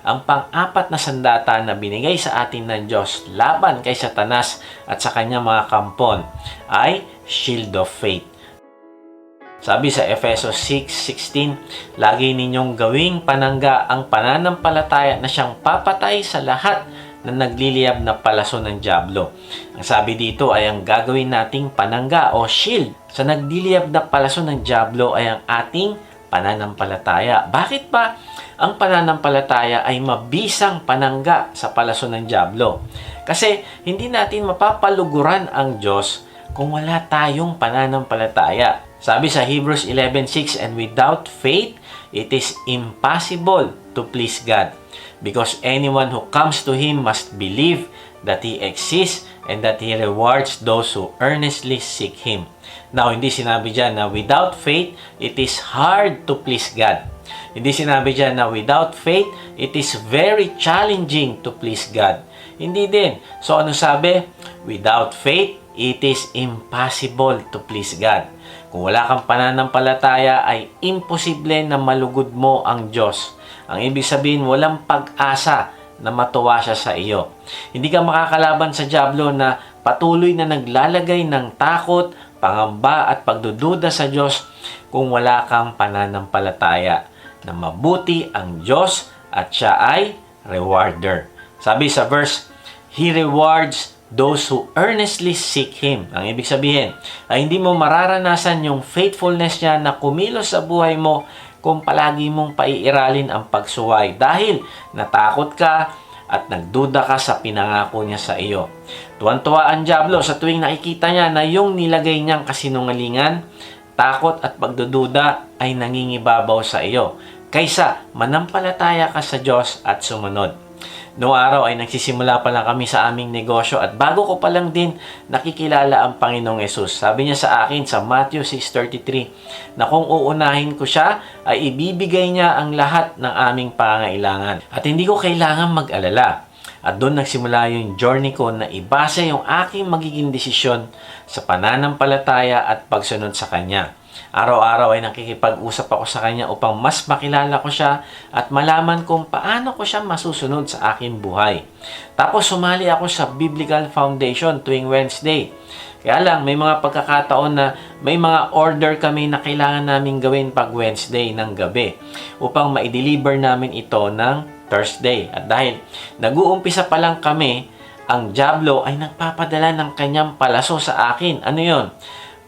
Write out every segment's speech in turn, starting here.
ang pang-apat na sandata na binigay sa atin ng Diyos laban kay Satanas at sa kanyang mga kampon ay Shield of Faith. Sabi sa Efesos 6:16, lagi ninyong gawing panangga ang pananampalataya na siyang papatay sa lahat na nagliliyab na palaso ng dyablo. Ang sabi dito ay ang gagawin nating panangga o shield sa nagliliyab na palaso ng dyablo ay ang ating pananampalataya. Bakit ba ang pananampalataya ay mabisang panangga sa palaso ng dyablo? Kasi hindi natin mapapaluguran ang Diyos kung wala tayong pananampalataya. Sabi sa Hebrews 11:6, and without faith, it is impossible to please God. Because anyone who comes to Him must believe that He exists and that He rewards those who earnestly seek Him. Now, hindi sinabi dyan na without faith, it is hard to please God. Hindi sinabi dyan na without faith, it is very challenging to please God. Hindi din. So, ano sabi? Without faith, it is impossible to please God. Kung wala kang pananampalataya, ay imposible na malugod mo ang Diyos. Ang ibig sabihin, walang pag-asa na matuwa siya sa iyo. Hindi ka makakalaban sa dyablo na patuloy na naglalagay ng takot, pangamba at pagdududa sa Diyos kung wala kang pananampalataya na mabuti ang Diyos at siya ay rewarder. Sabi sa verse, He rewards those who earnestly seek Him. Ang ibig sabihin ay hindi mo mararanasan yung faithfulness niya na kumilos sa buhay mo kung palagi mong paiiralin ang pagsuway dahil natakot ka at nagduda ka sa pinangako niya sa iyo. Tuwan-tuwa ang dyablo sa tuwing nakikita niya na yung nilagay niyang kasinungalingan, takot at pagdududa ay nangingibabaw sa iyo kaysa manampalataya ka sa Diyos at sumunod. Noong araw ay nagsisimula pa lang kami sa aming negosyo at bago ko pa lang din nakikilala ang Panginoong Yesus. Sabi niya sa akin sa Matthew 6:33 na kung uunahin ko siya ay ibibigay niya ang lahat ng aming pangangailangan. At hindi ko kailangan mag-alala. At doon nagsimula yung journey ko na ibasa yung aking magiging desisyon sa pananampalataya at pagsunod sa Kanya. Araw-araw ay nakikipag-usap ako sa Kanya upang mas makilala ko siya at malaman kung paano ko siya masusunod sa aking buhay. Tapos sumali ako sa Biblical Foundation tuwing Wednesday. Kaya lang may mga pagkakataon na may mga order kami na kailangan namin gawin pag Wednesday ng gabi upang ma-deliver namin ito ng Thursday. At dahil nag-uumpisa pa lang kami, ang dyablo ay nagpapadala ng kanyang palaso sa akin. Ano yon?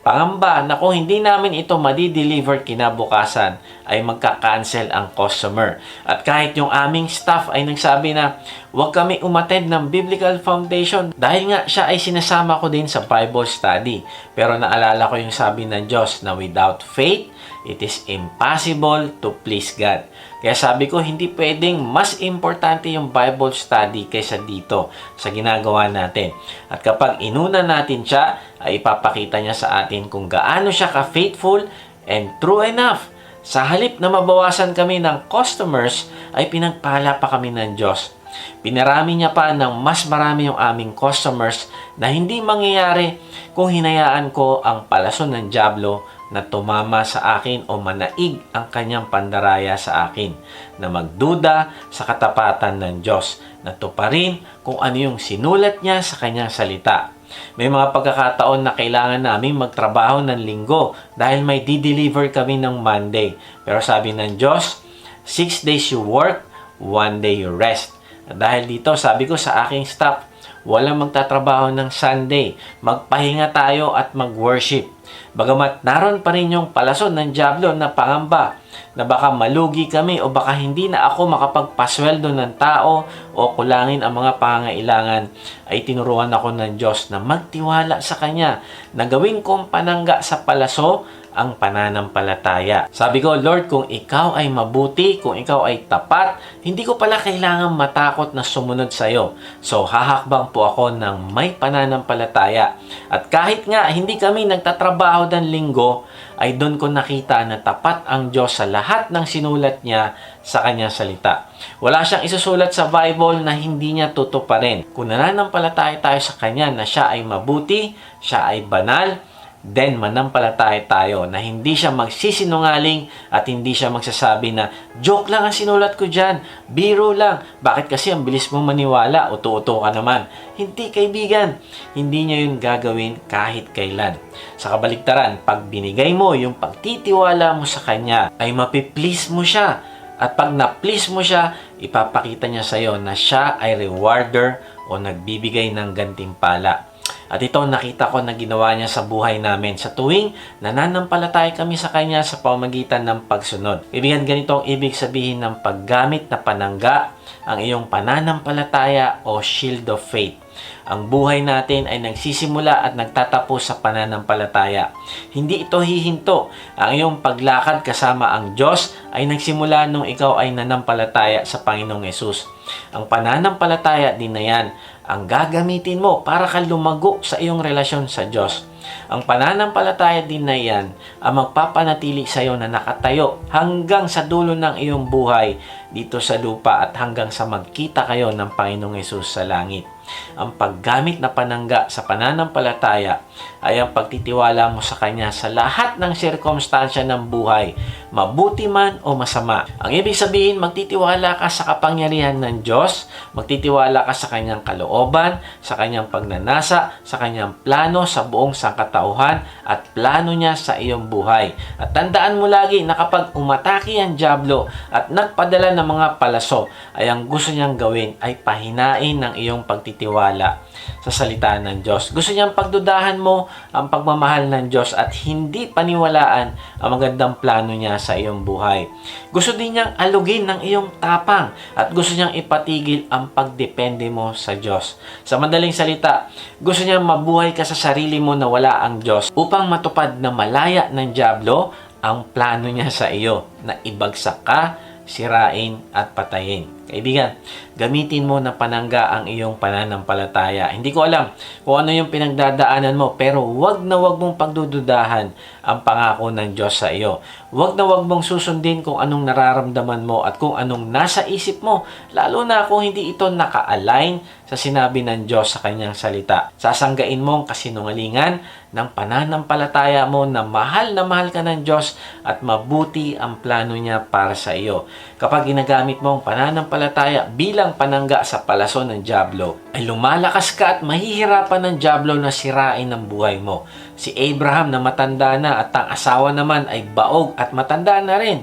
Pangamba na kung hindi namin ito madi-deliver kinabukasan ay magka-cancel ang customer. At kahit yung aming staff ay nagsabi na huwag kami umattend ng Biblical Foundation dahil nga siya ay sinasama ko din sa Bible study. Pero naalala ko yung sabi ng Diyos na without faith, it is impossible to please God. Kaya sabi ko, hindi pwedeng mas importante yung Bible study kaysa dito sa ginagawa natin. At kapag inuna natin siya, ay ipapakita niya sa atin kung gaano siya ka-faithful and true enough. Sa halip na mabawasan kami ng customers, ay pinagpala pa kami ng Diyos. Pinarami niya pa ng mas marami yung aming customers na hindi mangyayari kung hinayaan ko ang palason ng dyablo na tumama sa akin o manaig ang kanyang pandaraya sa akin, na magduda sa katapatan ng Diyos, na tuparin kung ano yung sinulat niya sa kanyang salita. May mga pagkakataon na kailangan namin magtrabaho ng linggo dahil may di-deliver kami ng Monday. Pero sabi ng Diyos, 6 days you work, 1 day you rest. At dahil dito, sabi ko sa aking staff, walang magtatrabaho ng Sunday. Magpahinga tayo at mag-worship. Bagamat naroon pa rin yung palason ng dyablo na pangamba na baka malugi kami o baka hindi na ako makapagpasweldo ng tao o kulangin ang mga pangangailangan, ay tinuruan ako ng Diyos na magtiwala sa Kanya, na gawin kong panangga sa palaso ang pananampalataya. Sabi ko, Lord, kung ikaw ay mabuti, kung ikaw ay tapat, hindi ko pala kailangan matakot na sumunod sa iyo. So, hahakbang po ako ng may pananampalataya. At kahit nga hindi kami nagtatrabaho ng linggo, ay doon ko nakita na tapat ang Diyos sa lahat ng sinulat niya sa kanyang salita. Wala siyang isusulat sa Bible na hindi niya tutuparin. Kung nananampalataya tayo sa Kanya na siya ay mabuti, siya ay banal, then manampalataya tayo na hindi siya magsisinungaling at hindi siya magsasabi na joke lang ang sinulat ko dyan, biro lang, bakit kasi ang bilis mong maniwala, uto-uto ka naman. Hindi, kaibigan, hindi niya yun gagawin kahit kailan. Sa kabaligtaran, pag binigay mo yung pagtitiwala mo sa kanya, ay mapiplease mo siya. At pag na-please mo siya, ipapakita niya sa iyo na siya ay rewarder o nagbibigay ng gantimpala. At ito nakita ko na ginawa niya sa buhay namin sa tuwing nananampalataya kami sa Kanya sa pamamagitan ng pagsunod. Kaibigan, ganito ang ibig sabihin ng paggamit na panangga, ang iyong pananampalataya o shield of faith. Ang buhay natin ay nagsisimula at nagtatapos sa pananampalataya. Hindi ito hihinto. Ang iyong paglakad kasama ang Diyos ay nagsimula nung ikaw ay nanampalataya sa Panginoong Yesus. Ang pananampalataya din na yan ang gagamitin mo para ka lumago sa iyong relasyon sa Diyos. Ang pananampalataya din na yan ang magpapanatili sa iyo na nakatayo hanggang sa dulo ng iyong buhay dito sa lupa at hanggang sa magkita kayo ng Panginoong Yesus sa langit. Ang paggamit na panangga sa pananampalataya ay ang pagtitiwala mo sa Kanya sa lahat ng sirkumstansya ng buhay, mabuti man o masama. Ang ibig sabihin, magtitiwala ka sa kapangyarihan ng Diyos, magtitiwala ka sa Kanyang kalooban, sa Kanyang pagnanasa, sa Kanyang plano sa buong sangkatauhan at plano niya sa iyong buhay. At tandaan mo lagi na kapag umatake ang dyablo at nagpadala ng mga palaso, ay ang gusto niyang gawin ay pahinain ng iyong pagtitiwala sa salita ng Diyos. Gusto niyang pagdudahan mo ang pagmamahal ng Diyos at hindi paniwalaan ang magandang plano niya sa iyong buhay. Gusto din niyang alugin ng iyong tapang at gusto niyang ipatigil ang pagdepende mo sa Diyos. Sa madaling salita, gusto niyang mabuhay ka sa sarili mo na wala ang Diyos upang matupad na malaya ng dyablo ang plano niya sa iyo na ibagsak ka, sirain at patayin. Kaibigan, gamitin mo na panangga ang iyong pananampalataya. Hindi ko alam kung ano yung pinagdadaanan mo, pero wag na wag mong pagdududahan ang pangako ng Diyos sa iyo. Wag na wag mong susundin kung anong nararamdaman mo at kung anong nasa isip mo, lalo na kung hindi ito naka-align sa sinabi ng Diyos sa Kanyang salita. Sasanggain mo ang kasinungalingan ng pananampalataya mo na mahal ka ng Diyos at mabuti ang plano niya para sa iyo. Kapag ginagamit mo ang pananampalataya bilang panangga sa palaso ng dyablo, ay lumalakas ka at mahihirapan ng dyablo na sirain ang buhay mo. Si Abraham na matanda na at ang asawa naman ay baog at matanda na rin,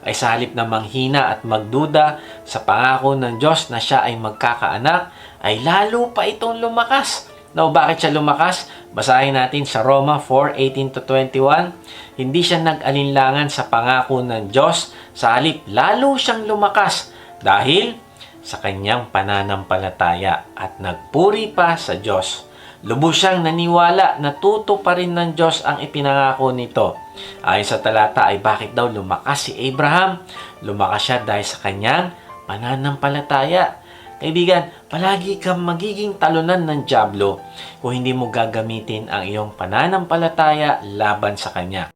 ay sa halip na manghina at magduda sa pangako ng Diyos na siya ay magkakaanak, ay lalo pa itong lumakas. Now, bakit siya lumakas? Basahin natin sa Roma 4:18-21. Hindi siya nag-alinlangan sa pangako ng Diyos, sa halip lalo siyang lumakas dahil sa kanyang pananampalataya at nagpuri pa sa Diyos. Lubos siyang naniwala na tutuparin ng Diyos ang ipinangako nito. Ayon sa talata ay bakit daw lumakas si Abraham? Lumakas siya dahil sa kanyang pananampalataya. Kaibigan, palagi kang magiging talunan ng dyablo kung hindi mo gagamitin ang iyong pananampalataya laban sa kanya.